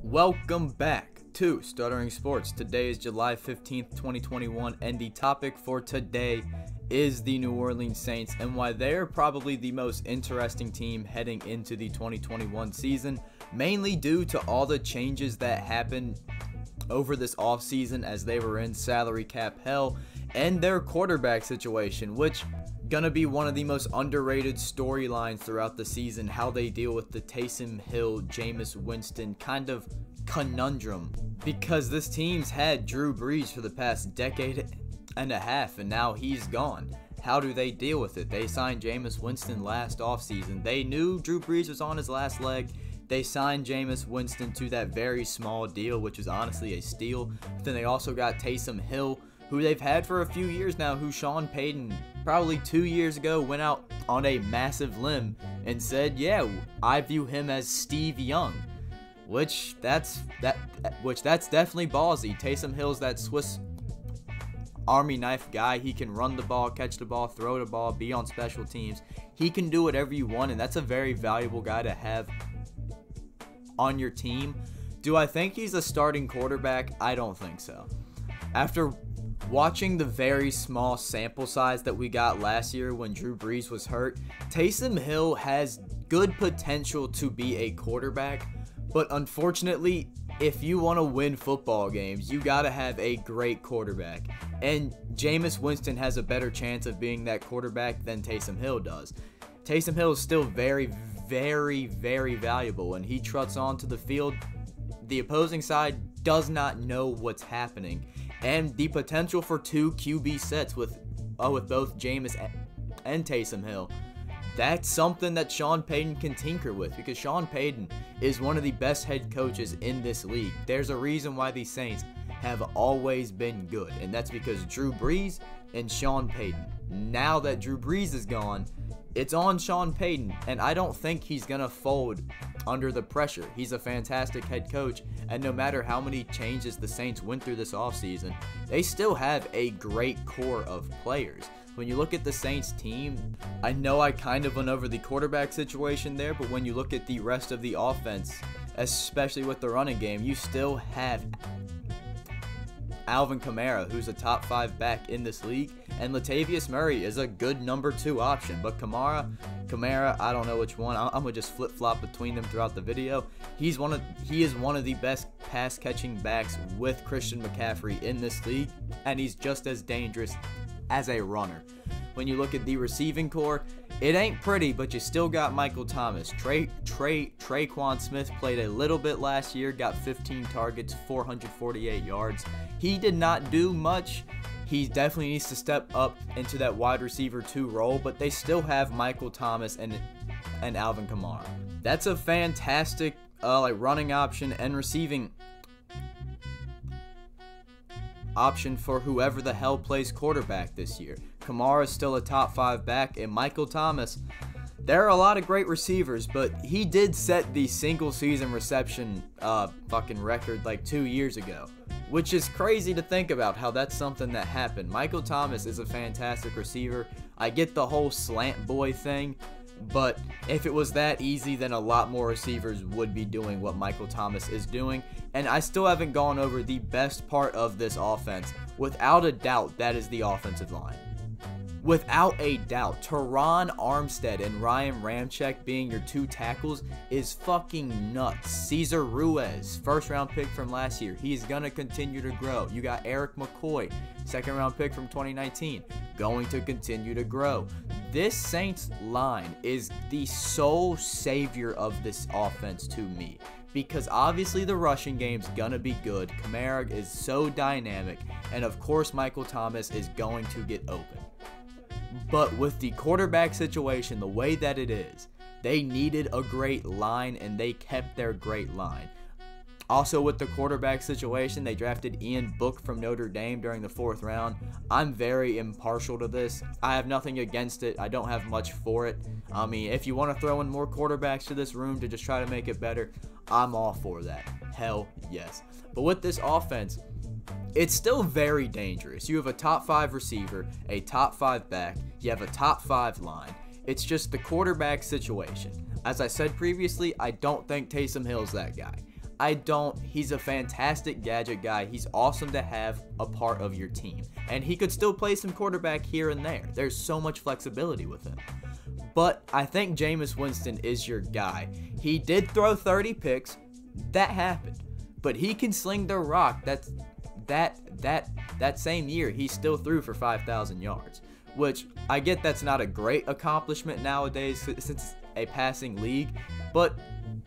Welcome back to Stuttering Sports. Today is July 15th, 2021, and the topic for today is the New Orleans Saints and why they're probably the most interesting team heading into the 2021 season, mainly due to all the changes that happened over this offseason as they were in salary cap hell and their quarterback situation, which gonna be one of the most underrated storylines throughout the season, how they deal with the Taysom Hill, Jameis Winston kind of conundrum, because this team's had Drew Brees for the past decade and a half and now he's gone. How do they deal with it? They signed Jameis Winston last offseason. They knew Drew Brees was on his last leg. They signed Jameis Winston to that very small deal, which is honestly a steal. But then they also got Taysom Hill, who they've had for a few years now, who Sean Payton probably 2 years ago went out on a massive limb and said, yeah, I view him as Steve Young, which that's definitely ballsy. Taysom Hill's that Swiss Army knife guy. He can run the ball, catch the ball, throw the ball, be on special teams. He can do whatever you want, and that's a very valuable guy to have on your team. Do I think he's a starting quarterback? I don't think so. After watching the very small sample size that we got last year when Drew Brees was hurt, Taysom Hill has good potential to be a quarterback, but unfortunately, if you want to win football games, you got to have a great quarterback. And Jameis Winston has a better chance of being that quarterback than Taysom Hill does. Taysom Hill is still very, very valuable. When he trots onto the field, the opposing side does not know what's happening. And the potential for two QB sets with both Jameis and Taysom Hill, that's something that Sean Payton can tinker with, because Sean Payton is one of the best head coaches in this league. There's a reason why the Saints have always been good, and that's because Drew Brees and Sean Payton. Now that Drew Brees is gone, it's on Sean Payton, and I don't think he's going to fold under the pressure. He's a fantastic head coach, and no matter how many changes the Saints went through this offseason, they still have a great core of players. When you look at the Saints team, I know I kind of went over the quarterback situation there, but when you look at the rest of the offense, especially with the running game, you still have Alvin Kamara, who's a top 5 back in this league, and Latavius Murray is a good number 2 option. But Kamara, I don't know which one. I'm gonna just flip-flop between them throughout the video. He is one of the best pass-catching backs with Christian McCaffrey in this league, and he's just as dangerous as a runner. When you look at the receiving core, it ain't pretty, but you still got Michael Thomas. Traquan Smith played a little bit last year, got 15 targets, 448 yards. He did not do much. He definitely needs to step up into that wide receiver 2 role, but they still have Michael Thomas and Alvin Kamara. That's a fantastic running option and receiving option for whoever the hell plays quarterback this year. Kamara is still a top 5 back, and Michael Thomas, there are a lot of great receivers, but he did set the single season reception record like 2 years ago, which is crazy to think about how that's something that happened. Michael Thomas is a fantastic receiver. I get the whole slant boy thing, but if it was that easy, then a lot more receivers would be doing what Michael Thomas is doing. And I still haven't gone over the best part of this offense. Without a doubt, that is the offensive line. Without a doubt, Teron Armstead and Ryan Ramczyk being your 2 tackles is fucking nuts. Cesar Ruiz, first-round pick from last year. He's going to continue to grow. You got Eric McCoy, second-round pick from 2019, going to continue to grow. This Saints line is the sole savior of this offense to me, because obviously the rushing game's gonna be good. Kamara is so dynamic, and of course Michael Thomas is going to get open. But with the quarterback situation the way that it is, they needed a great line, and they kept their great line. Also, with the quarterback situation, they drafted Ian Book from Notre Dame during the 4th round. I'm very impartial to this. I have nothing against it. I don't have much for it. I mean, if you want to throw in more quarterbacks to this room to just try to make it better, I'm all for that. Hell yes. But with this offense, it's still very dangerous. You have a top 5 receiver, a top 5 back, you have a top 5 line. It's just the quarterback situation. As I said previously, I don't think Taysom Hill's that guy. he's a fantastic gadget guy. He's awesome to have a part of your team. And he could still play some quarterback here and there. There's so much flexibility with him. But I think Jameis Winston is your guy. He did throw 30 picks. That happened. But he can sling the rock. That same year, he still threw for 5,000 yards. Which, I get that's not a great accomplishment nowadays since it's a passing league. But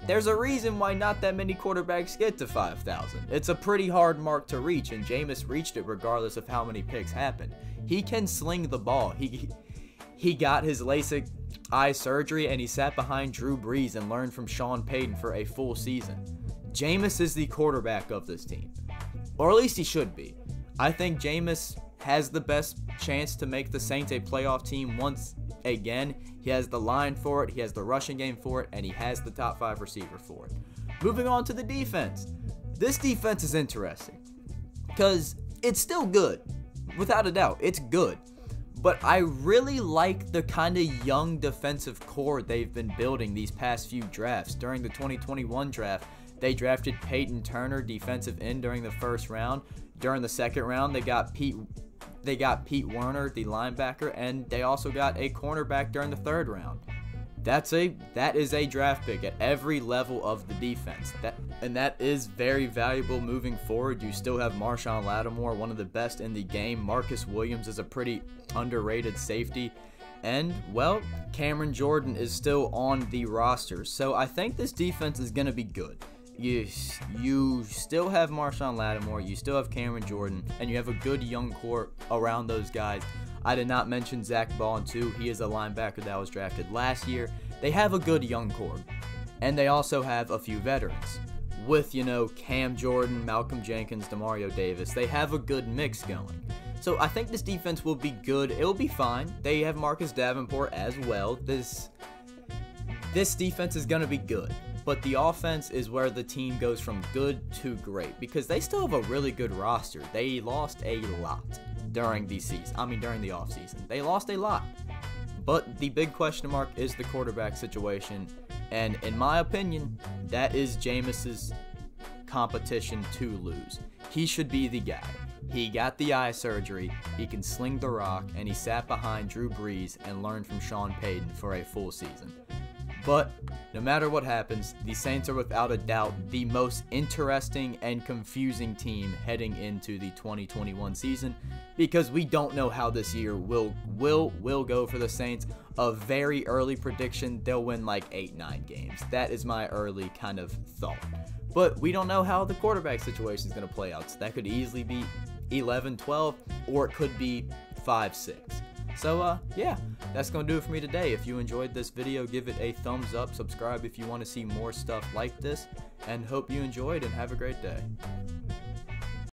there's a reason why not that many quarterbacks get to 5,000. It's a pretty hard mark to reach, and Jameis reached it regardless of how many picks happened. He can sling the ball. He got his LASIK eye surgery, and he sat behind Drew Brees and learned from Sean Payton for a full season. Jameis is the quarterback of this team. Or at least he should be. I think Jameis has the best chance to make the Saints a playoff team once again. He has the line for it, he has the rushing game for it, and he has the top 5 receiver for it. Moving on to the defense. This defense is interesting because it's still good. Without a doubt, it's good. But I really like the kind of young defensive core they've been building these past few drafts. During the 2021 draft, they drafted Payton Turner, defensive end, during the first round. During the second round, they got Pete Werner, the linebacker, and they also got a cornerback during the third round. That is a draft pick at every level of the defense. That is very valuable moving forward. You still have Marshawn Lattimore, one of the best in the game. Marcus Williams is a pretty underrated safety. And, well, Cameron Jordan is still on the roster. So I think this defense is going to be good. You still have Marshawn Lattimore, you still have Cameron Jordan, and you have a good young core around those guys. I did not mention Zach Bond too. He is a linebacker that was drafted last year. They have a good young core, and they also have a few veterans. With, Cam Jordan, Malcolm Jenkins, Demario Davis, they have a good mix going. So I think this defense will be good. It will be fine. They have Marcus Davenport as well. This defense is going to be good. But the offense is where the team goes from good to great because they still have a really good roster. They lost a lot during the offseason. They lost a lot. But the big question mark is the quarterback situation. And in my opinion, that is Jameis's competition to lose. He should be the guy. He got the eye surgery, he can sling the rock, and he sat behind Drew Brees and learned from Sean Payton for a full season. But no matter what happens, the Saints are without a doubt the most interesting and confusing team heading into the 2021 season because we don't know how this year will go for the Saints. A very early prediction, they'll win like 8-9 games. That is my early kind of thought. But we don't know how the quarterback situation is going to play out. So that could easily be 11-12 or it could be 5-6. So, yeah, that's going to do it for me today. If you enjoyed this video, give it a thumbs up, subscribe if you want to see more stuff like this, and hope you enjoyed and have a great day.